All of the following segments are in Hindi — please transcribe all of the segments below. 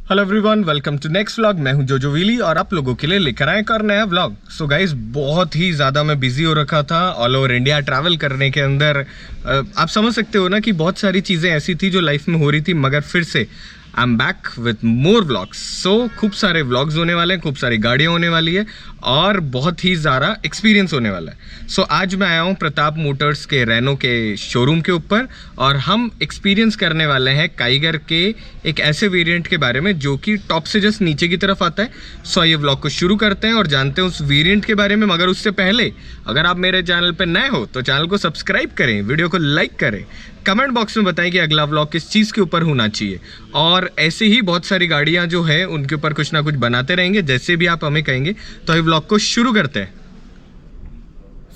Hello everyone, welcome to next vlog. मैं हूं जोजो विली और आप लोगों के लिए लेकर आए एक और नया व्लॉग। सो गाइस, बहुत ही ज़्यादा मैं बिजी हो रखा था ऑल ओवर इंडिया ट्रैवल करने के अंदर। आप समझ सकते हो ना कि बहुत सारी चीज़ें ऐसी थी जो लाइफ में हो रही थी, मगर फिर से I am back with more vlogs. So खूब सारे व्लॉग्स होने वाले हैं, खूब सारी गाड़ियाँ होने वाली है और बहुत ही ज़्यादा एक्सपीरियंस होने वाला है। सो आज मैं आया हूँ प्रताप मोटर्स के रेनो के शोरूम के ऊपर और हम एक्सपीरियंस करने वाले हैं काइगर के एक ऐसे वेरिएंट के बारे में जो कि टॉप से जस्ट नीचे की तरफ आता है। सो ये व्लॉग को शुरू करते हैं और जानते हैं उस वेरिएंट के बारे में। मगर उससे पहले अगर आप मेरे चैनल पर नए हो तो चैनल को सब्सक्राइब करें, वीडियो को लाइक करें, कमेंट बॉक्स में बताएं कि अगला व्लॉग किस चीज़ के ऊपर होना चाहिए। और ऐसे ही बहुत सारी गाड़ियां जो है उनके ऊपर कुछ ना कुछ बनाते रहेंगे, जैसे भी आप हमें कहेंगे। तो ये व्लॉग को शुरू करते हैं।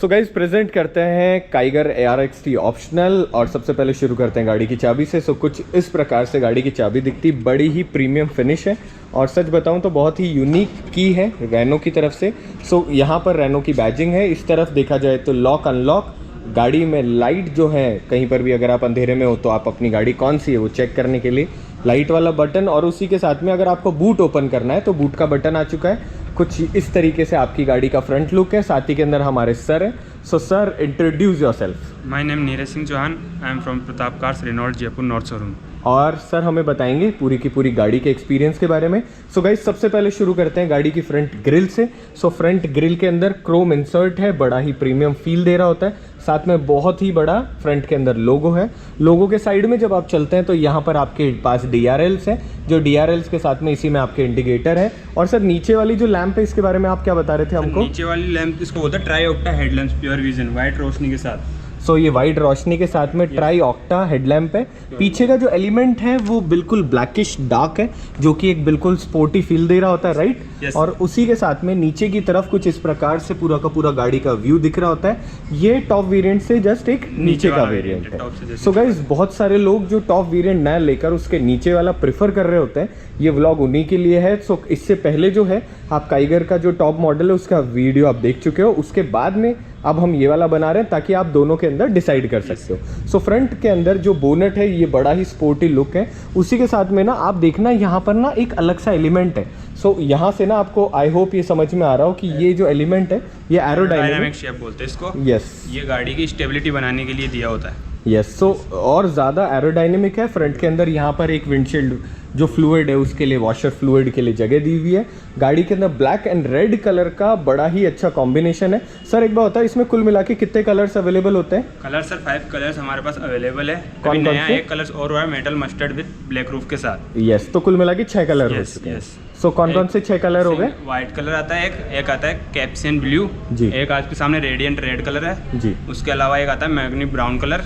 सो गाइज, प्रेजेंट करते हैं काइगर ARXT ऑप्शनल और सबसे पहले शुरू करते हैं गाड़ी की चाबी से। सो कुछ इस प्रकार से गाड़ी की चाबी दिखती, बड़ी ही प्रीमियम फिनिश है और सच बताऊं तो बहुत ही यूनिक की है रेनो की तरफ से। सो यहाँ पर रेनो की बैजिंग है। इस तरफ देखा जाए तो लॉक अनलॉक, गाड़ी में लाइट जो है, कहीं पर भी अगर आप अंधेरे में हो तो आप अपनी गाड़ी कौन सी है वो चेक करने के लिए लाइट वाला बटन, और उसी के साथ में अगर आपको बूट ओपन करना है तो बूट का बटन आ चुका है। कुछ इस तरीके से आपकी गाड़ी का फ्रंट लुक है। साथ ही के अंदर हमारे सर है। So sir, introduce yourself. My name Neeraj Singh Chauhan, I am from Pratap cars, Renault, Jaipur north showroom. और सर हमें बताएंगे पूरी की पूरी गाड़ी के एक्सपीरियंस के बारे में। सो गाइस, सबसे पहले शुरू करते हैं गाड़ी की फ्रंट ग्रिल से। सो फ्रंट ग्रिल के अंदर क्रोम इंसर्ट है, बड़ा ही प्रीमियम फील दे रहा होता है। साथ में बहुत ही बड़ा फ्रंट के अंदर लोगो है। लोगो के साइड में जब आप चलते हैं तो यहाँ पर आपके पास DRLs है, जो DRLs के साथ में इसी में आपके इंडिकेटर है। और सर नीचे वाली जो लैंप है इसके बारे में आप क्या बता रहे थे हमको? नीचे वाली लैंप इसको होता है tri octa headlamp, pure vision, white रोशनी के साथ। सो ये वाइट रोशनी के साथ में ट्राई ऑक्टा हेडलैम्प है। पीछे का जो एलिमेंट है वो बिल्कुल ब्लैकिश डार्क है, जो कि एक बिल्कुल स्पोर्टी फील दे रहा होता है, राइट? Yes. और उसी के साथ में नीचे की तरफ कुछ इस प्रकार से पूरा का पूरा गाड़ी का व्यू दिख रहा होता है। ये टॉप वेरिएंट से जस्ट एक नीचे का वेरिएंट है। सो गाइस, बहुत सारे लोग जो टॉप वेरिएंट नया लेकर उसके नीचे वाला प्रेफर कर रहे होते हैं, ये व्लॉग उन्हीं के लिए है। सो इससे पहले जो है आप काइगर का जो टॉप मॉडल है उसका वीडियो आप देख चुके हो, उसके बाद में अब हम ये वाला बना रहे हैं ताकि आप दोनों के अंदर डिसाइड कर सकते हो। सो फ्रंट के अंदर जो बोनट है ये बड़ा ही स्पोर्टी लुक है। उसी के साथ में ना आप देखना यहाँ पर ना एक अलग सा एलिमेंट है। सो यहाँ से ना आपको आई होप ये समझ में आ रहा हो कि ये जो एलिमेंट है ये एरोडायनामिक शेप बोलते हैं इसको। यस, ये गाड़ी की स्टेबिलिटी बनाने के लिए दिया होता है। यस। सो और ज़्यादा एरोडायनेमिक है। फ्रंट के अंदर यहाँ पर एक विंडशील्ड जो फ्लूइड है उसके लिए, वॉशर फ्लूइड के लिए जगह दी हुई है। गाड़ी के अंदर ब्लैक एंड रेड कलर का बड़ा ही अच्छा कॉम्बिनेशन है। सर एक बार होता है इसमें कुल मिला के कितने कलर्स अवेलेबल होते हैं? कलर सर 5 कलर्स हमारे पास अवेलेबल है। कौन नया से? एक कलर और हुआ है, metal mustard with black roof के साथ। यस, तो कुल मिला के 6 कलर हो चुके हैं। सो कौन कौन से 6 कलर हो गए? व्हाइट कलर आता है, एक आता है कैप्सियन ब्लू जी, एक आपके सामने रेडियंट रेड कलर है जी। उसके अलावा एक आता है मैग्नी ब्राउन कलर,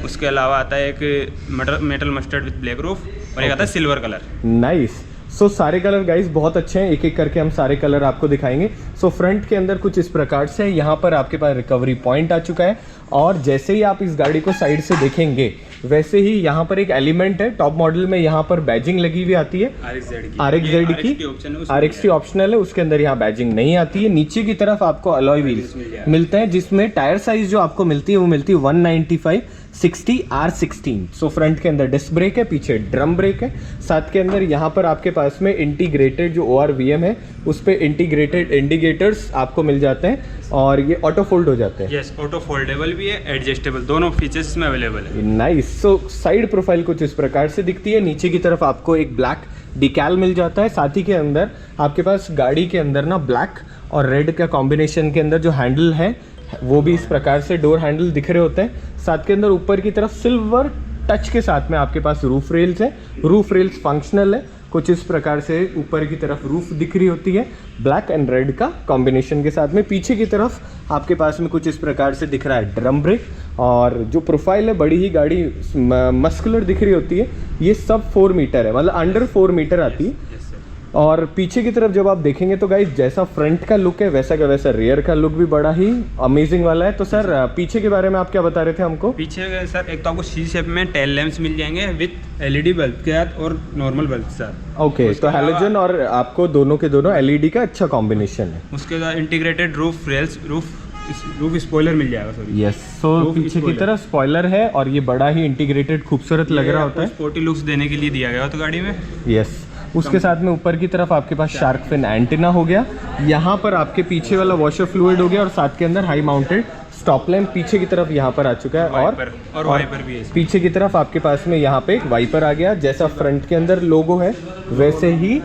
उसके अलावा आता है एक metal mustard with black roof और एक आता है सिल्वर कलर। नाइस। सो सारे कलर गाइस बहुत अच्छे हैं, एक एक करके हम सारे कलर आपको दिखाएंगे। सो फ्रंट के अंदर कुछ इस प्रकार से यहाँ पर आपके पास रिकवरी पॉइंट आ चुका है और जैसे ही आप इस गाड़ी को साइड से देखेंगे वैसे ही यहाँ पर एक एलिमेंट है। टॉप मॉडल में यहाँ पर बैजिंग लगी हुई आती है RXZ की। RXT ऑप्शनल है, उसके अंदर यहाँ बैजिंग नहीं आती है। नीचे की तरफ आपको अलॉय व्हील्स मिलते हैं जिसमें टायर साइज जो आपको मिलती है वो मिलती है 195 60 R16। सो फ्रंट के अंदर डिस्क ब्रेक है, पीछे ड्रम ब्रेक है। साथ के अंदर यहाँ पर आपके पास में इंटीग्रेटेड जो ORVM है उस पर इंटीग्रेटेड इंडिकेटर्स आपको मिल जाते हैं और ये ऑटो फोल्ड हो जाते हैं। यस, ऑटो फोल्डेबल भी है, एडजस्टेबल, दोनों फीचर्स में अवेलेबल है। नाइस। सो साइड प्रोफाइल कुछ इस प्रकार से दिखती है। नीचे की तरफ आपको एक ब्लैक डिकैल मिल जाता है। साथ ही के अंदर आपके पास गाड़ी के अंदर ना ब्लैक और रेड का कॉम्बिनेशन के अंदर जो हैंडल है वो भी इस प्रकार से डोर हैंडल दिख रहे होते हैं। साथ के अंदर ऊपर की तरफ सिल्वर टच के साथ में आपके पास रूफ रेल्स है। रूफ रेल्स फंक्शनल है, कुछ इस प्रकार से ऊपर की तरफ रूफ दिख रही होती है ब्लैक एंड रेड का कॉम्बिनेशन के साथ में। पीछे की तरफ आपके पास में कुछ इस प्रकार से दिख रहा है ड्रम ब्रेक और जो प्रोफाइल है बड़ी ही गाड़ी मस्कुलर दिख रही होती है। ये सब 4 मीटर है, मतलब अंडर 4 मीटर आती है। और पीछे की तरफ जब आप देखेंगे तो गाइस जैसा फ्रंट का लुक है वैसा का वैसा रियर का लुक भी बड़ा ही अमेजिंग वाला है। तो सर पीछे के बारे में आप क्या बता रहे थे हमको? पीछे सर एक तो आपको सी शेप में टेल लैंप्स मिल जाएंगे विद LED बल्ब के साथ और नॉर्मल बल्ब के साथ। ओके, तो हैलोजन और आपको दोनों के दोनों LED का अच्छा कॉम्बिनेशन है। उसके बाद integrated roof rails, roof spoiler मिल जाएगा। Sorry, yes. सो पीछे की तरफ स्पॉइलर है और ये बड़ा ही इंटीग्रेटेड खूबसूरत लग रहा होता है। स्पोर्टी लुक्स देने के लिए दिया गया होता गाड़ी में। यस। उसके साथ में ऊपर की तरफ आपके पास शार्क फिन एंटीना हो गया, यहाँ पर आपके पीछे वाला वॉशर फ्लूइड हो गया और साथ के अंदर हाई माउंटेड स्टॉप लैम्प पीछे की तरफ यहाँ पर आ चुका है और वाइपर भी है इसमें। पीछे की तरफ आपके पास में यहाँ पे एक वाइपर आ गया, जैसा फ्रंट के अंदर लोगो है वैसे ही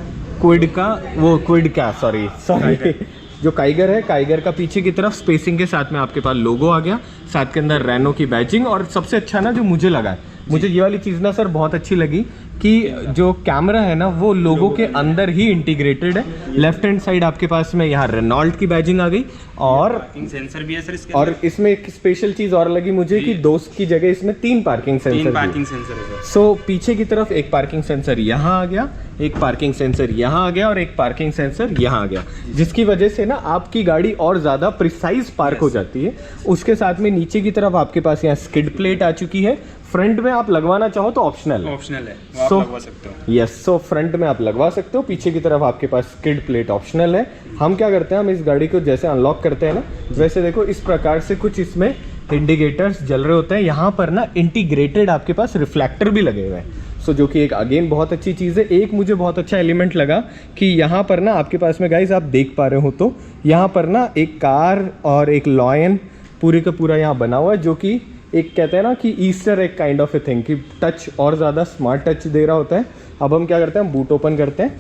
जो काइगर है, काइगर का पीछे की तरफ स्पेसिंग के साथ में आपके पास लोगो आ गया, साथ के अंदर रेनो की बैजिंग। और सबसे अच्छा ना जो मुझे लगा है, मुझे ये वाली चीज़ ना सर बहुत अच्छी लगी कि जो कैमरा है ना वो लोगो के अंदर ही इंटीग्रेटेड है। लेफ्ट हैंड साइड आपके पास में यहाँ रेनॉल्ट की बैजिंग आ गई और पार्किंग सेंसर भी है सर इसके और इसमें एक स्पेशल चीज़ और लगी मुझे कि 2 की जगह इसमें 3 पार्किंग सेंसर है। सो पीछे की तरफ एक पार्किंग सेंसर यहाँ आ गया, एक पार्किंग सेंसर यहाँ आ गया और एक पार्किंग सेंसर यहाँ आ गया, जिसकी वजह से ना आपकी गाड़ी और ज़्यादा प्रिसाइज पार्क हो जाती है। उसके साथ में नीचे की तरफ आपके पास यहाँ स्किड प्लेट आ चुकी है। फ्रंट में आप लगवाना चाहो तो ऑप्शनल है, वो आप लगवा सकते हो। यस, सो फ्रंट में आप लगवा सकते हो, पीछे की तरफ आपके पास स्किड प्लेट ऑप्शनल है। हम क्या करते हैं, हम इस गाड़ी को जैसे अनलॉक करते हैं ना, वैसे देखो इस प्रकार से कुछ इसमें इंडिकेटर्स जल रहे होते हैं। यहाँ पर ना इंटीग्रेटेड आपके पास रिफ्लेक्टर भी लगे हुए हैं, सो जो कि एक अगेन बहुत अच्छी चीज़ है। एक मुझे बहुत अच्छा एलिमेंट लगा कि यहाँ पर ना आपके पास में गाइस आप देख पा रहे हो तो यहाँ पर ना एक कार और एक लॉयन पूरे का पूरा यहाँ बना हुआ है, जो कि एक कहते हैं ना कि ईस्टर एक काइंड ऑफ ए थिंग कि टच और ज़्यादा स्मार्ट टच दे रहा होता है। अब हम क्या करते हैं, बूट ओपन करते हैं।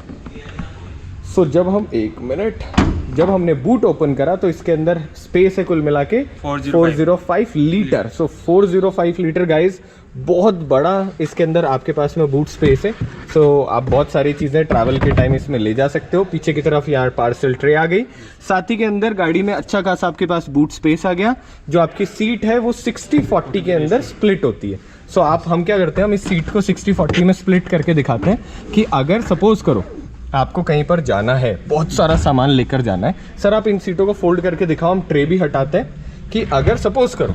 सो जब हमने बूट ओपन करा तो इसके अंदर स्पेस है कुल मिला के 405 लीटर। सो 405 लीटर गाइज, बहुत बड़ा इसके अंदर आपके पास में बूट स्पेस है। सो आप बहुत सारी चीज़ें ट्रैवल के टाइम इसमें ले जा सकते हो। पीछे की तरफ यहाँ पार्सल ट्रे आ गई, साथ ही के अंदर गाड़ी में अच्छा खासा आपके पास बूट स्पेस आ गया। जो आपकी सीट है वो 60-40 के अंदर स्प्लिट होती है। सो हम क्या करते हैं, हम इस सीट को 60-40 में स्प्लिट करके दिखाते हैं कि अगर सपोज करो आपको कहीं पर जाना है, बहुत सारा सामान लेकर जाना है। सर आप इन सीटों को फोल्ड करके दिखाओ, हम ट्रे भी हटाते हैं कि अगर सपोज करो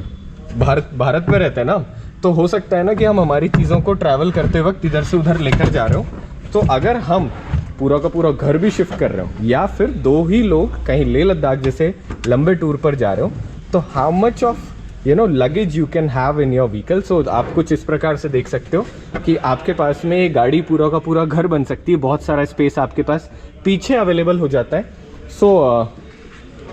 भारत में रहते हैं ना, तो हो सकता है ना कि हम हमारी चीज़ों को ट्रैवल करते वक्त इधर से उधर लेकर जा रहे हो, तो अगर हम पूरा का पूरा घर भी शिफ्ट कर रहे हो या फिर 2 ही लोग कहीं लेह लद्दाख जैसे लंबे टूर पर जा रहे हो, तो how much of luggage you can have in your vehicle. So आप कुछ इस प्रकार से देख सकते हो कि आपके पास में गाड़ी पूरा का पूरा घर बन सकती है। बहुत सारा स्पेस आपके पास पीछे अवेलेबल हो जाता है। सो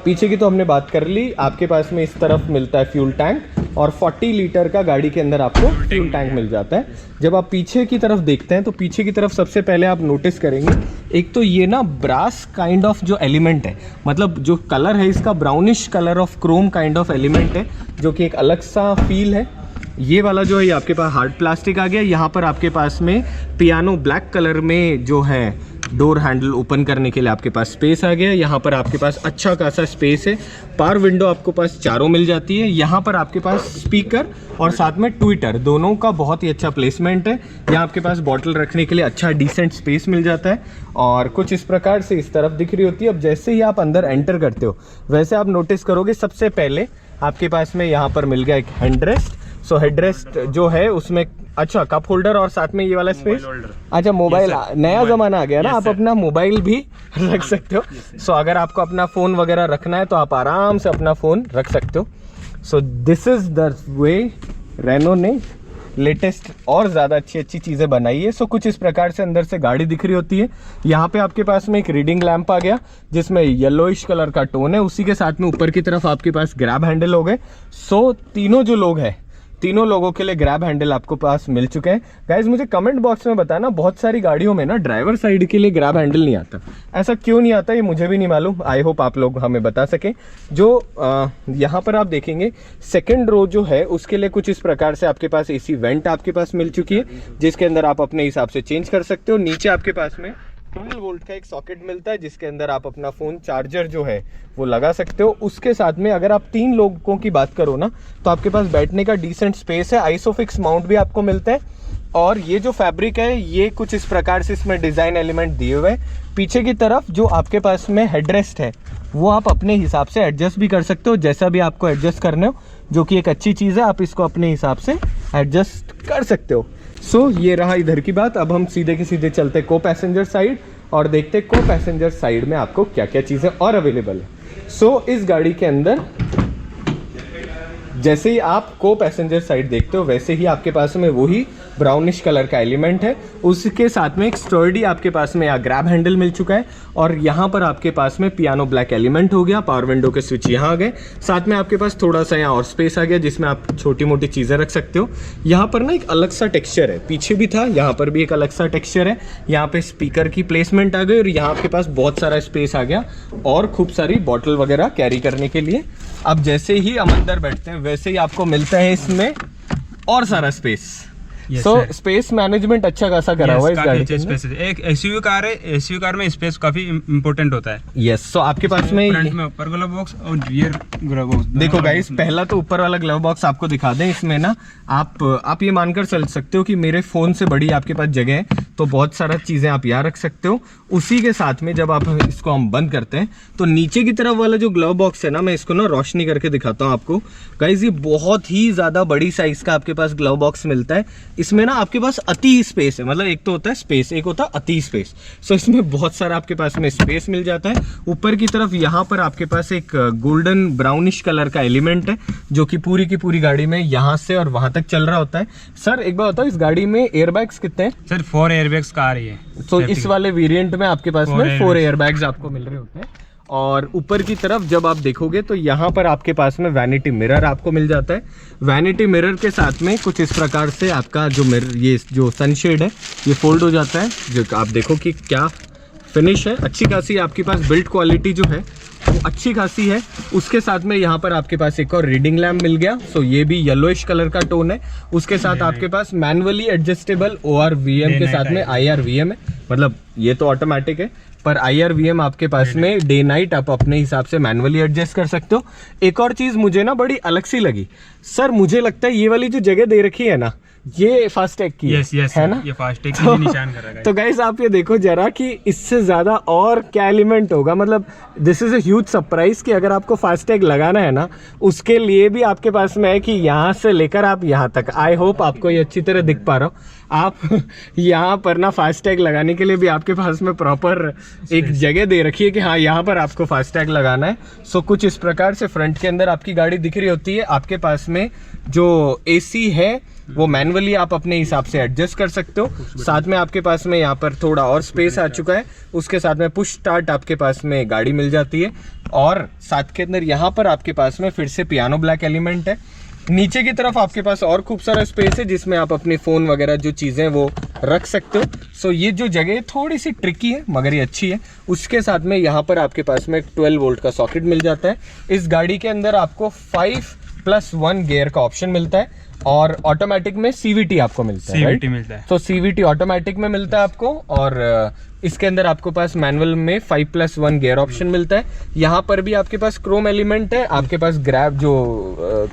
पीछे की तो हमने बात कर ली। आपके पास में इस तरफ मिलता है फ्यूल टैंक और 40 लीटर का गाड़ी के अंदर आपको फ्यूल टैंक मिल जाता है। जब आप पीछे की तरफ देखते हैं तो पीछे की तरफ सबसे पहले आप नोटिस करेंगे, एक तो ये ना ब्रास काइंड ऑफ जो एलिमेंट है, मतलब जो कलर है इसका brownish colour of Chrome kind of element है, जो कि एक अलग सा फील है। ये वाला जो है ये आपके पास हार्ड प्लास्टिक आ गया। यहाँ पर आपके पास में पियानो ब्लैक कलर में जो है डोर हैंडल ओपन करने के लिए आपके पास स्पेस आ गया। यहाँ पर आपके पास अच्छा खासा स्पेस है। पावर विंडो आपको पास चारों मिल जाती है। यहाँ पर आपके पास स्पीकर और साथ में ट्विटर दोनों का बहुत ही अच्छा प्लेसमेंट है। यहाँ आपके पास बॉटल रखने के लिए अच्छा डिसेंट स्पेस मिल जाता है और कुछ इस प्रकार से इस तरफ दिख रही होती है। अब जैसे ही आप अंदर एंटर करते हो वैसे आप नोटिस करोगे सबसे पहले आपके पास में यहाँ पर मिल गया एक हेडरेस्ट। सो हेडरेस्ट जो है उसमें अच्छा कप होल्डर और साथ में ये वाला स्पेस, अच्छा मोबाइल, नया ज़माना आ गया ना, आप अपना मोबाइल भी रख सकते हो। सो अगर आपको अपना फ़ोन वगैरह रखना है तो आप आराम से अपना फ़ोन रख सकते हो। So this is the way Renault ने लेटेस्ट और ज़्यादा अच्छी चीज़ें बनाई है। सो कुछ इस प्रकार से अंदर से गाड़ी दिख रही होती है। यहाँ पे आपके पास में एक रीडिंग लैंप आ गया जिसमें येलोइश कलर का टोन है। उसी के साथ में ऊपर की तरफ आपके पास ग्रैब हैंडल हो गए। सो तीनों जो लोग हैं, तीनों लोगों के लिए ग्रैब हैंडल आपको पास मिल चुके हैं। गाइज मुझे कमेंट बॉक्स में बताना, बहुत सारी गाड़ियों में ना ड्राइवर साइड के लिए ग्रैब हैंडल नहीं आता। ऐसा क्यों नहीं आता ये मुझे भी नहीं मालूम। आई होप आप लोग हमें बता सकें। जो यहाँ पर आप देखेंगे सेकंड रो जो है उसके लिए कुछ इस प्रकार से आपके पास एसी वेंट आपके पास मिल चुकी है, जिसके अंदर आप अपने हिसाब से चेंज कर सकते हो। नीचे आपके पास में 12 वोल्ट का एक सॉकेट मिलता है जिसके अंदर आप अपना फ़ोन चार्जर जो है वो लगा सकते हो। उसके साथ में अगर आप 3 लोगों की बात करो ना तो आपके पास बैठने का डिसेंट स्पेस है। आइसोफिक्स माउंट भी आपको मिलते हैं और ये जो फैब्रिक है ये कुछ इस प्रकार से इसमें डिज़ाइन एलिमेंट दिए हुए हैं। पीछे की तरफ जो आपके पास में हेडरेस्ट है वो आप अपने हिसाब से एडजस्ट भी कर सकते हो, जैसा भी आपको एडजस्ट करने हो, जो कि एक अच्छी चीज़ है। आप इसको अपने हिसाब से एडजस्ट कर सकते हो। सो ये रहा इधर की बात। अब हम सीधे के सीधे चलते को पैसेंजर साइड और देखते को पैसेंजर साइड में आपको क्या क्या चीज़ें और अवेलेबल है। सो इस गाड़ी के अंदर जैसे ही आप को पैसेंजर साइड देखते हो वैसे ही आपके पास में वही ब्राउनिश कलर का एलिमेंट है। उसके साथ में एक स्टर्डी आपके पास में यहाँ ग्रैब हैंडल मिल चुका है और यहाँ पर आपके पास में पियानो ब्लैक एलिमेंट हो गया। पावर विंडो के स्विच यहाँ आ गए, साथ में आपके पास थोड़ा सा यहाँ और स्पेस आ गया जिसमें आप छोटी मोटी चीज़ें रख सकते हो। यहाँ पर ना एक अलग सा टेक्सचर है, पीछे भी था, यहाँ पर भी एक अलग सा टेक्सचर है। यहाँ पे स्पीकर की प्लेसमेंट आ गई और यहाँ आपके पास बहुत सारा स्पेस आ गया और खूब सारी बॉटल वगैरह कैरी करने के लिए। अब जैसे ही हम अंदर बैठते हैं वैसे ही आपको मिलता है इसमें और सारा स्पेस। सो स्पेस मैनेजमेंट अच्छा खासा करा हुआ है इस गाड़ी में। एक एसयूवी कार है, एसयूवी कार में स्पेस काफी इंपॉर्टेंट होता है। यस, सो आपके पास में फ्रंट में ऊपर ग्लव बॉक्स और रियर ग्लव बॉक्स। देखो गाइस, पहला तो ऊपर वाला ग्लव बॉक्स आपको दिखा दें। इसमें ना आप ये मानकर चल सकते हो कि मेरे फोन से बड़ी आपके पास जगह है, तो बहुत सारा चीजें आप यहाँ रख सकते हो। उसी के साथ में जब आप इसको हम बंद करते हैं तो नीचे की तरफ वाला जो ग्लव बॉक्स है ना, मैं इसको ना रोशनी करके दिखाता हूँ आपको। गाइस ये बहुत ही ज्यादा बड़ी साइज का आपके पास ग्लव बॉक्स मिलता है। इसमें ना आपके पास अति स्पेस है, मतलब एक तो होता है स्पेस, एक होता है अति स्पेस। सो इसमें बहुत सारा आपके पास में स्पेस मिल जाता है। ऊपर की तरफ यहाँ पर आपके पास एक गोल्डन ब्राउनिश कलर का एलिमेंट है जो कि पूरी की पूरी गाड़ी में यहाँ से और वहां तक चल रहा होता है। सर एक बार बताओ, इस गाड़ी में एयरबैग्स कितने हैं? सर 4 एयरबैग्स का आ रही है। तो इस वाले वेरिएंट में आपके पास में 4 एयरबैग्स आपको मिल रहे होते हैं। और ऊपर की तरफ जब आप देखोगे तो यहाँ पर आपके पास में वैनिटी मिरर आपको मिल जाता है। वैनिटी मिरर के साथ में कुछ इस प्रकार से आपका जो मिरर, ये जो सनशेड है ये फोल्ड हो जाता है। जो आप देखो कि क्या फिनिश है, अच्छी खासी आपके पास बिल्ड क्वालिटी जो है वो अच्छी खासी है। उसके साथ में यहाँ पर आपके पास एक और रीडिंग लैम्प मिल गया। सो ये भी येलोइश कलर का टोन है। उसके साथ आपके पास मैनुअली एडजस्टेबल ORVM के साथ में IRVM है, मतलब ये तो ऑटोमेटिक है पर IRVM आपके पास में डे नाइट आप अपने हिसाब से मैनुअली एडजस्ट कर सकते हो। एक और चीज मुझे ना बड़ी अलग सी लगी सर, मुझे लगता है ये वाली जो जगह दे रखी है ना, ये फास्टैग की है ना, ये फास्टैग की निशान कर रखा है। तो गाइस आप ये देखो जरा कि इससे ज्यादा और क्या एलिमेंट होगा। मतलब this is a huge surprise कि अगर आपको फास्टैग लगाना है ना, उसके लिए भी आपके पास में है कि यहाँ से लेकर आप यहाँ तक। आई होप आपको ये अच्छी तरह दिख पा रहा हो। आप यहाँ पर ना फास्टैग लगाने के लिए भी आपके पास में प्रॉपर एक जगह दे रखी है कि हाँ यहाँ पर आपको फास्टैग लगाना है। सो कुछ इस प्रकार से फ्रंट के अंदर आपकी गाड़ी दिख रही होती है। आपके पास में जो AC है वो मैनुअली आप अपने हिसाब से एडजस्ट कर सकते हो। साथ में आपके पास में यहाँ पर थोड़ा और स्पेस आ चुका है। उसके साथ में पुश स्टार्ट आपके पास में गाड़ी मिल जाती है और साथ के अंदर यहाँ पर आपके पास में फिर से पियानो ब्लैक एलिमेंट है। नीचे की तरफ आपके पास और खूब सारा स्पेस है जिसमें आप अपने फ़ोन वगैरह जो चीज़ें वो रख सकते हो। सो ये जो जगह थोड़ी सी ट्रिकी है मगर ये अच्छी है। उसके साथ में यहाँ पर आपके पास में 12 वोल्ट का सॉकेट मिल जाता है। इस गाड़ी के अंदर आपको 5+1 गियर का ऑप्शन मिलता है और ऑटोमेटिक में CVT आपको मिलता है। CVT मिलता है। तो CVT ऑटोमेटिक में मिलता है आपको और इसके अंदर आपके पास मैनुअल में 5+1 गियर ऑप्शन मिलता है। यहाँ पर भी आपके पास क्रोम एलिमेंट है। आपके पास ग्रैब जो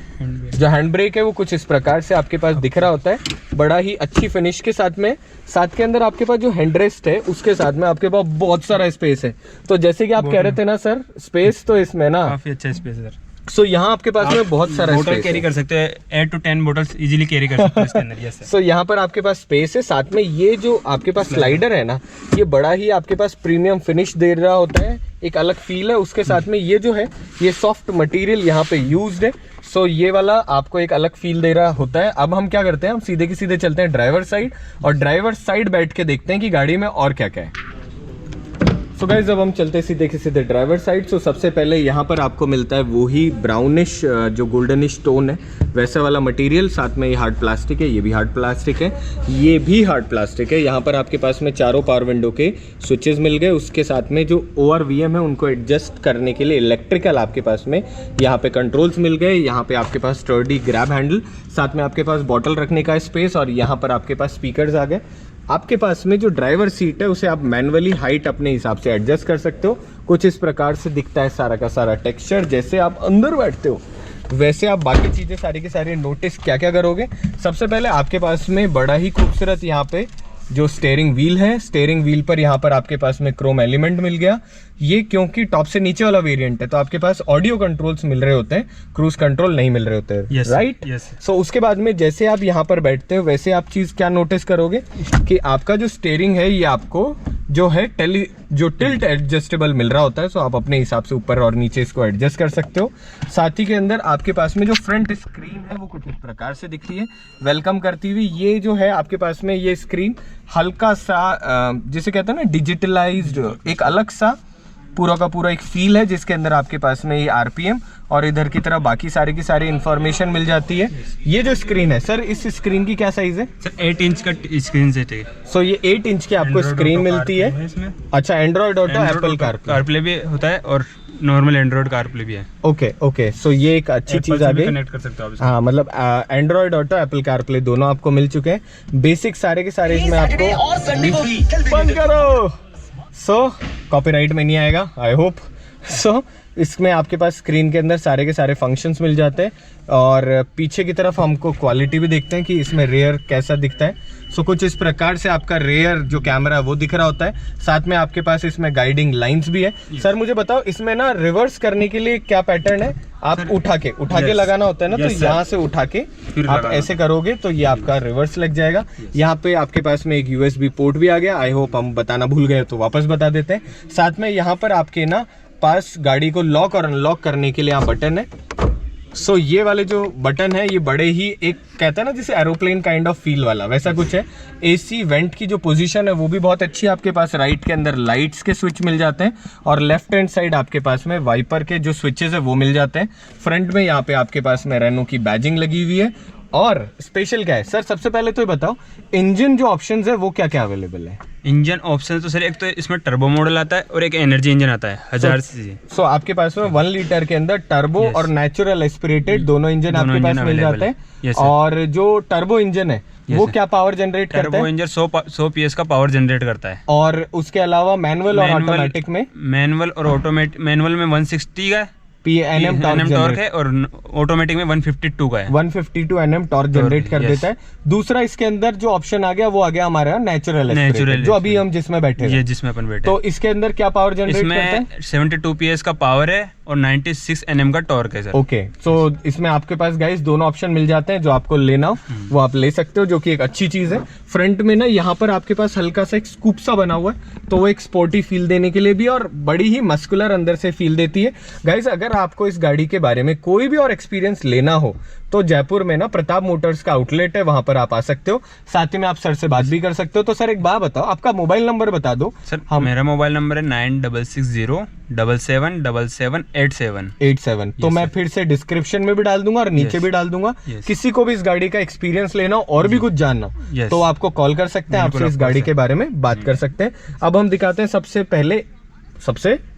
हैंड ब्रेक है वो कुछ इस प्रकार से आपके पास दिख रहा होता है, बड़ा ही अच्छी फिनिश के साथ में। साथ के अंदर आपके पास जो हैंड रेस्ट है उसके साथ में आपके पास बहुत सारा स्पेस है। तो जैसे कि आप कह रहे थे ना सर, स्पेस तो इसमें ना काफी अच्छा स्पेस है सर। सो यहाँ आपके पास में बहुत सारा बोतल कैरी कर सकते हैं, 8 to 10 बोतल्स इजीली कैरी कर सकते हैं इसके अंदर। Yes sir. सो यहाँ पर आपके पास स्पेस है। साथ में ये जो आपके पास स्लाइडर है ना, ये बड़ा ही आपके पास प्रीमियम फिनिश दे रहा होता है, एक अलग फील है। उसके साथ में ये जो है ये सॉफ्ट मटेरियल यहाँ पे यूज्ड है। सो ये वाला आपको एक अलग फील दे रहा होता है। अब हम क्या करते हैं, हम सीधे की सीधे चलते हैं ड्राइवर साइड और ड्राइवर साइड बैठ के देखते हैं कि गाड़ी में और क्या क्या है। सो गाइस जब हम चलते सीधे के सीधे ड्राइवर साइड, सो सबसे पहले यहाँ पर आपको मिलता है वही ब्राउनिश जो गोल्डनिश टोन है वैसा वाला मटेरियल। साथ में ये हार्ड प्लास्टिक है, ये भी हार्ड प्लास्टिक है, ये भी हार्ड प्लास्टिक है। यहाँ पर आपके पास में चारों पावर विंडो के स्विचेस मिल गए। उसके साथ में जो ORVM है उनको एडजस्ट करने के लिए इलेक्ट्रिकल आपके पास में यहाँ पे कंट्रोल्स मिल गए। यहाँ पे आपके पास स्टर्डी ग्रैब हैंडल, साथ में आपके पास बॉटल रखने का स्पेस और यहाँ पर आपके पास स्पीकर्स आ गए। आपके पास में जो ड्राइवर सीट है उसे आप मैनुअली हाइट अपने हिसाब से एडजस्ट कर सकते हो। कुछ इस प्रकार से दिखता है सारा का सारा टेक्सचर। जैसे आप अंदर बैठते हो वैसे आप बाकी चीज़ें सारी की सारी नोटिस क्या क्या करोगे। सबसे पहले आपके पास में बड़ा ही खूबसूरत यहाँ पे जो स्टीयरिंग व्हील है, स्टीयरिंग व्हील पर यहाँ पर आपके पास में क्रोम एलिमेंट मिल गया। ये क्योंकि टॉप से नीचे वाला वेरिएंट है तो आपके पास ऑडियो कंट्रोल्स मिल रहे होते हैं, क्रूज कंट्रोल नहीं मिल रहे होते हैं, राइट। सो उसके बाद में जैसे आप यहाँ पर बैठते हो वैसे आप चीज़ क्या नोटिस करोगे कि आपका जो स्टीयरिंग है ये आपको जो है जो टिल्ट एडजस्टेबल मिल रहा होता है, सो आप अपने हिसाब से ऊपर और नीचे इसको एडजस्ट कर सकते हो। साथ ही के अंदर आपके पास में जो फ्रंट स्क्रीन है वो कुछ इस प्रकार से दिख रही है वेलकम करती हुई। ये जो है आपके पास में ये स्क्रीन हल्का सा जिसे कहते हैं ना डिजिटलाइज्ड, एक अलग सा पूरा का पूरा एक फील है जिसके अंदर आपके पास में ये आरपीएम और इधर की तरफ बाकी सारे की सारी इंफॉर्मेशन मिल जाती है। ये जो स्क्रीन है सर, इस स्क्रीन की क्या साइज है सर? 8 इंच का स्क्रीन सेट है। सो ये 8 इंच की आपको स्क्रीन मिलती है इसमें। अच्छा, एंड्रॉइड ऑटो, एप्पल कारप्ले भी होता है और नॉर्मल एंड्रॉइड कारप्ले भी है। ओके, सो ये एक अच्छी चीज आ गई, कनेक्ट कर सकते हो आप। हाँ, मतलब एंड्रॉइड ऑटो, एप्पल कारप्ले दोनों आपको मिल चुके हैं। बेसिक सारे के सारे इसमें आपको बंद करो, सो कॉपीराइट में नहीं आएगा आई होप। सो इसमें आपके पास स्क्रीन के अंदर सारे के सारे फंक्शंस मिल जाते हैं और पीछे की तरफ हमको क्वालिटी भी देखते हैं कि इसमें रेयर कैसा दिखता है। सो कुछ इस प्रकार से आपका रेयर जो कैमरा है वो दिख रहा होता है। साथ में आपके पास इसमें गाइडिंग लाइंस भी है। सर मुझे बताओ, इसमें ना रिवर्स करने के लिए क्या पैटर्न है? आप उठा के लगाना होता है ना, तो यहाँ से उठा के आप ऐसे करोगे तो ये आपका रिवर्स लग जाएगा। यहाँ पे आपके पास में एक USB पोर्ट भी आ गया। आई होप हम बताना भूल गए तो वापस बता देते हैं। साथ में यहाँ पर आपके ना पास गाड़ी को लॉक और अनलॉक करने के लिए यहाँ बटन है। सो ये वाले जो बटन है ये बड़े ही एक कहते हैं ना जैसे एरोप्लेन काइंड ऑफ फील वाला वैसा कुछ है। AC वेंट की जो पोजीशन है वो भी बहुत अच्छी है। आपके पास राइट के अंदर लाइट्स के स्विच मिल जाते हैं और लेफ्ट हैंड साइड आपके पास में वाइपर के जो स्विचेस है वो मिल जाते हैं। फ्रंट में यहाँ पे आपके पास में रेनो की बैजिंग लगी हुई है। और स्पेशल क्या है सर, सबसे पहले तो ये बताओ इंजन जो ऑप्शंस है वो क्या क्या अवेलेबल है? इंजन ऑप्शन तो सर एक तो इसमें टर्बो मॉडल आता है और एक एनर्जी इंजन आता है 1000 सीसी। सो आपके पास में 1 लीटर के अंदर टर्बो और नेचुरल एस्पिरेटेड दोनों इंजन आपके पास मिल जाते हैं। और जो टर्बो इंजन है वो क्या पावर जनरेट करता है? टर्बो इंजन 100 PS का पावर जनरेट करता है। और उसके अलावा मैनुअल और ऑटोमेटिक में? मैनुअल और ऑटोमेटिक, मैनुअल में 160 का Nm टॉर्क है और ऑटोमेटिक में 152 का है। 152 Nm टॉर्क जनरेट कर देता है। दूसरा इसके अंदर जो ऑप्शन आ गया वो आ गया हमारा नेचुरल जो अभी हम जिसमें बैठे हैं, जिसमें अपन बैठे। तो इसके अंदर क्या पावर जनरेट करता है? इसमें 72 PS का पावर है और 96 Nm का टॉर्क है सर। ओके, सो इसमें आपके पास गाइस दोनों ऑप्शन मिल जाते हैं। जो आपको लेना हो वो आप ले सकते हो, जो कि एक अच्छी चीज है। फ्रंट में ना यहाँ पर आपके पास हल्का सा एक स्कूप सा बना हुआ है, तो वो एक स्पोर्टी फील देने के लिए भी और बड़ी ही मस्कुलर अंदर से फील देती है। गाइस अगर आपको इस गाड़ी के बारे में कोई भी और एक्सपीरियंस लेना हो तो जयपुर में ना प्रताप मोटर्स का आउटलेट है, वहां पर आप आ सकते हो। साथ ही में आप सर से बात भी कर सकते हो। तो सर एक बात बताओ, आपका मोबाइल नंबर बता दो। सर मेरा मोबाइल नंबर है 9660778787। तो मैं फिर से डिस्क्रिप्शन में भी डाल दूंगा और नीचे भी डाल दूंगा। किसी को भी इस गाड़ी का एक्सपीरियंस लेना हो और भी कुछ जानना हो तो आपको कॉल कर सकते हैं, आपसे इस गाड़ी के बारे में बात कर सकते हैं। अब हम दिखाते हैं सबसे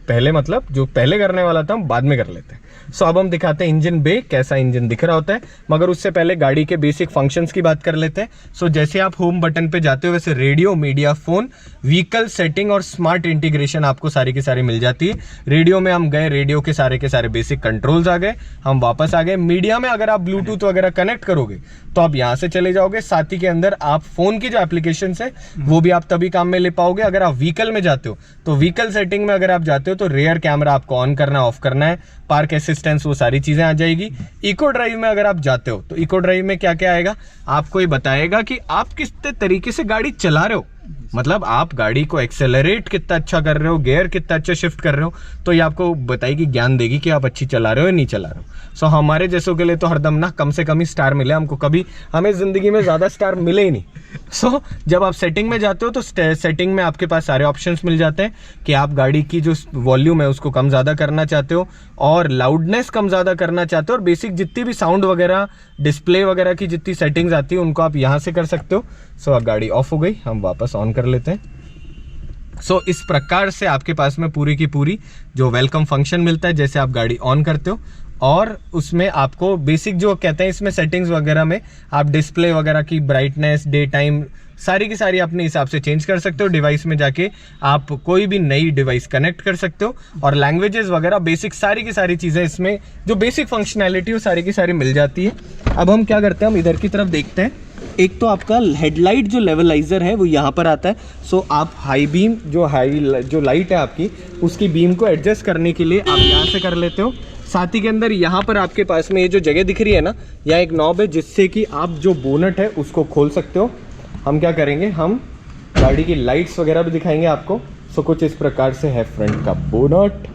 पहले मतलब जो पहले करने वाला था हम बाद में कर लेते हैं। सो अब हम दिखाते हैं इंजन बे, कैसा इंजन दिख रहा होता है। मगर उससे पहले गाड़ी के बेसिक फंक्शंस की बात कर लेते हैं। सो जैसे आप होम बटन पे जाते हो वैसे radio, media, phone, vehicle setting और स्मार्ट इंटीग्रेशन आपको सारी की सारी मिल जाती है। रेडियो में हम गए, रेडियो के सारे बेसिक कंट्रोल्स आ गए, हम वापस आ गए। मीडिया में अगर आप ब्लूटूथ वगैरह कनेक्ट करोगे तो आप यहाँ से चले जाओगे। साथ ही के अंदर आप फोन की जो एप्लीकेशन है वो भी आप तभी काम में ले पाओगे। अगर आप व्हीकल में जाते हो तो व्हीकल सेटिंग में अगर आप जाते हो तो रेयर कैमरा आपको ऑन करना ऑफ करना है, पार्क असिस्टेंस, वो सारी चीजें आ जाएगी। इको ड्राइव में अगर आप जाते हो तो इको ड्राइव में क्या क्या आएगा, आपको ये बताएगा कि आप किस तरीके से गाड़ी चला रहे हो। मतलब आप गाड़ी को एक्सेलरेट कितना अच्छा कर रहे हो, गियर कितना अच्छा शिफ्ट कर रहे हो, तो ये आपको बताएगी, ज्ञान देगी कि आप अच्छी चला रहे हो या नहीं चला रहे हो। सो हमारे जैसों के लिए तो हरदम ना कम से कम ही स्टार मिले हमको, कभी हमें जिंदगी में ज्यादा स्टार मिले ही नहीं। सो जब आप सेटिंग में जाते हो तो सेटिंग में आपके पास सारे ऑप्शंस मिल जाते हैं कि आप गाड़ी की जो वॉल्यूम है उसको कम ज्यादा करना चाहते हो और लाउडनेस कम ज्यादा करना चाहते हो, और बेसिक जितनी भी साउंड वगैरह, डिस्प्ले वगैरह की जितनी सेटिंग्स आती है उनको आप यहाँ से कर सकते हो। सो गाड़ी ऑफ हो गई, हम वापस ऑन कर लेते हैं। सो इस प्रकार से आपके पास में पूरी की पूरी जो वेलकम फंक्शन मिलता है जैसे आप गाड़ी ऑन करते हो, और उसमें आपको बेसिक जो कहते हैं इसमें सेटिंग्स वगैरह में आप डिस्प्ले वगैरह की ब्राइटनेस, डे टाइम सारी की सारी अपने हिसाब से चेंज कर सकते हो। डिवाइस में जाके आप कोई भी नई डिवाइस कनेक्ट कर सकते हो, और लैंग्वेजेस वगैरह बेसिक सारी की सारी चीज़ें इसमें जो बेसिक फंक्शनैलिटी वो सारी की सारी मिल जाती है। अब हम क्या करते हैं, हम इधर की तरफ देखते हैं। एक तो आपका हेडलाइट जो लेवलाइजर है वो यहाँ पर आता है। सो आप हाई बीम जो लाइट है आपकी उसकी बीम को एडजस्ट करने के लिए आप यहाँ से कर लेते हो। साथ ही के अंदर यहाँ पर आपके पास में ये जो जगह दिख रही है ना, यहाँ एक नॉब है जिससे कि आप जो बोनट है उसको खोल सकते हो। हम क्या करेंगे, हम गाड़ी की लाइट्स वगैरह भी दिखाएंगे आपको। सो कुछ इस प्रकार से है फ्रंट का बोनट।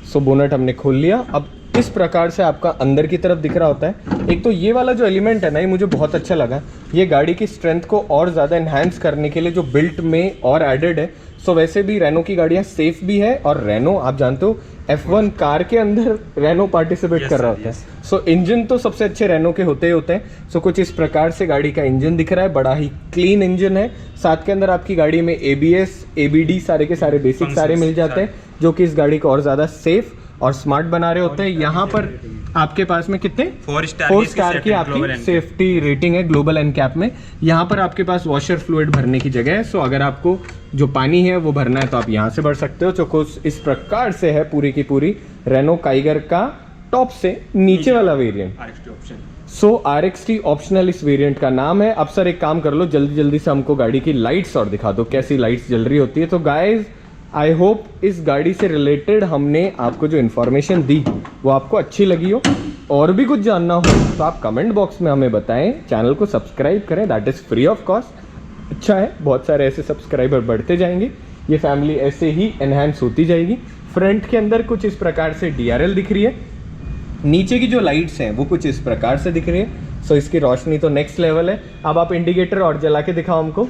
सो बोनट हमने खोल लिया। अब इस प्रकार से आपका अंदर की तरफ दिख रहा होता है। एक तो ये वाला जो एलिमेंट है ना, ये मुझे बहुत अच्छा लगा। ये गाड़ी की स्ट्रेंथ को और ज़्यादा इन्हांस करने के लिए जो बिल्ट में और एडेड है। सो वैसे भी रेनो की गाड़ियाँ सेफ भी है, और रेनो आप जानते हो F1 कार के अंदर रेनो पार्टिसिपेट कर रहा होता है। सो इंजन तो सबसे अच्छे रेनो के होते ही होते हैं। सो कुछ इस प्रकार से गाड़ी का इंजन दिख रहा है, बड़ा ही क्लीन इंजन है। साथ के अंदर आपकी गाड़ी में ABS ABD सारे के सारे बेसिक सारे मिल जाते हैं, जो कि इस गाड़ी को और ज़्यादा सेफ और स्मार्ट बना रहे होते हैं। यहाँ पर आपके पास में कितने 4 स्टार की आपकी सेफ्टी रेटिंग है ग्लोबल एनकैप में। यहाँ पर आपके पास वॉशर फ्लूइड भरने की जगह है। सो अगर आपको जो पानी है वो भरना है तो आप यहाँ से भर सकते हो। जो कुछ इस प्रकार से है पूरी की पूरी रेनो काइगर का टॉप से नीचे वाला वेरिएंट। सो RXT ऑप्शनल इस वेरिएंट का नाम है। अब सर एक काम कर लो, जल्दी जल्दी से हमको गाड़ी की लाइट्स और दिखा दो, कैसी लाइट्स जल रही होती है। तो गाइज आई होप इस गाड़ी से रिलेटेड हमने आपको जो इन्फॉर्मेशन दी वो आपको अच्छी लगी हो। और भी कुछ जानना हो तो आप कमेंट बॉक्स में हमें बताएं। चैनल को सब्सक्राइब करें, that is free of cost. अच्छा है, बहुत सारे ऐसे सब्सक्राइबर बढ़ते जाएंगे, ये फैमिली ऐसे ही एनहांस होती जाएगी। फ्रंट के अंदर कुछ इस प्रकार से DRL दिख रही है। नीचे की जो लाइट्स हैं वो कुछ इस प्रकार से दिख रही है। सो इसकी रोशनी तो नेक्स्ट लेवल है। अब आप इंडिकेटर और जला के दिखाओ हमको।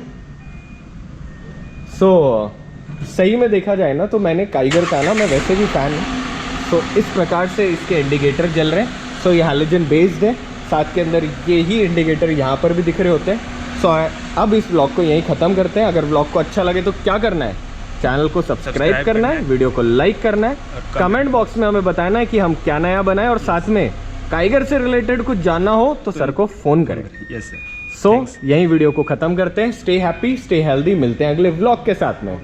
सो सही में देखा जाए ना तो मैंने काइगर का ना, मैं वैसे भी फ़ैन हूँ। सो इस प्रकार से इसके इंडिकेटर जल रहे हैं। सो ये हैलोजन बेस्ड है। साथ के अंदर ये ही इंडिकेटर यहाँ पर भी दिख रहे होते हैं। सो अब इस ब्लॉग को यहीं ख़त्म करते हैं। अगर ब्लॉग को अच्छा लगे तो क्या करना है, चैनल को सब्सक्राइब करना है, वीडियो को लाइक करना है, कमेंट बॉक्स में हमें बताना है कि हम क्या नया बनाएं, और साथ में काइगर से रिलेटेड कुछ जानना हो तो सर को फ़ोन करें। Yes sir. सो यहीं वीडियो को ख़त्म करते हैं। Stay happy, stay healthy. मिलते हैं अगले व्लॉग के साथ में।